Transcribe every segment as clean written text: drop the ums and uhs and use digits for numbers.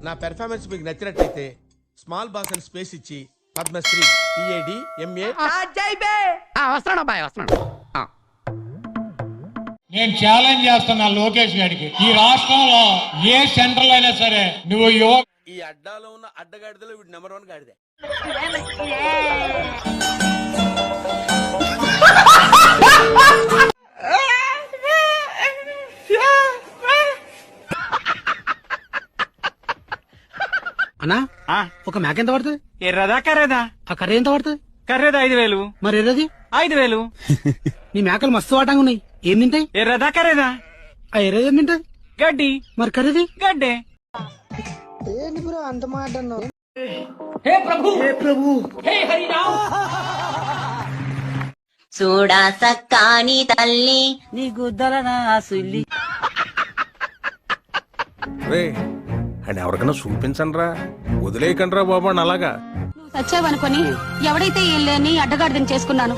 నా పెర్ఫార్మెన్స్ మీకు నచ్చినట్లయితే స్మాల్ బాస్ అని స్పేస్ ఇచ్చి పద్మశ్రీ PAD MA వస్తున్నాడు అబ్బాయి వస్తున్నాడు. నేను ఛాలెంజ్ చేస్తున్నా లోకేష్ గారికి, ఈ రాష్ట్రంలో ఏ సెంటర్ లో అయినా సరే నువ్వు ఈ అడ్డాలో ఉన్న అడ్డగాడిదలో వీడు నెంబర్ 1 గాడిదే. అన్నా ఒక మేక ఎంత పడుతుంది? ఎర్రదా కర్రేదా? ఆ కర్రీ ఎంత పడుతుంది? కర్రేదా 5,000. మరి ఎర్రది 5,000. నీ మేకలు మస్తు వాటంగా ఉన్నాయి, ఏం తింటాయి? ఎర్రదా కర్రేదా? ఆ ఎర్రది ఏం తింటది? గడ్డి. మరి కర్రీది? గడ్డే. ఏంటి బ్రో అంత మాట అన్నావు? హే ప్రభు హే హరిరామ్. చూడా సక్కాని తల్లి నీ గుద్దల నా సుల్లి. అని ఎవరికైనా చూపించండి రా, వదిలేయకండి రా బాబు అని అలాగా. నువ్వు చచ్చావనుకొని ఎవడైతే ఇల్లని అడ్డగాడిదని చేసుకున్నాను.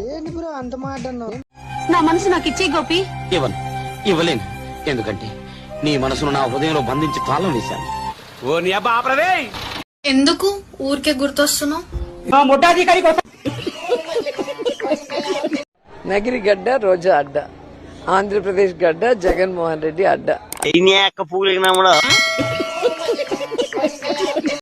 ఏంటి బ్రో అంత మాట అన్నావు? నా మనసు నాకు ఇచ్చే గోపి. ఇవ్వలేను, ఎందుకంటే నీ మనసును నా హృదయంలో బంధించి తాళం వేశాను. ఓ నీ అబ్బా ఆపరదే. ఎందుకు ఊరికే గుర్తొస్తున్నావు? నగిరి గడ్డ రోజా అడ్డ, ఆంధ్రప్రదేశ్ గడ్డ జగన్మోహన్ రెడ్డి అడ్డ. పువ్వులు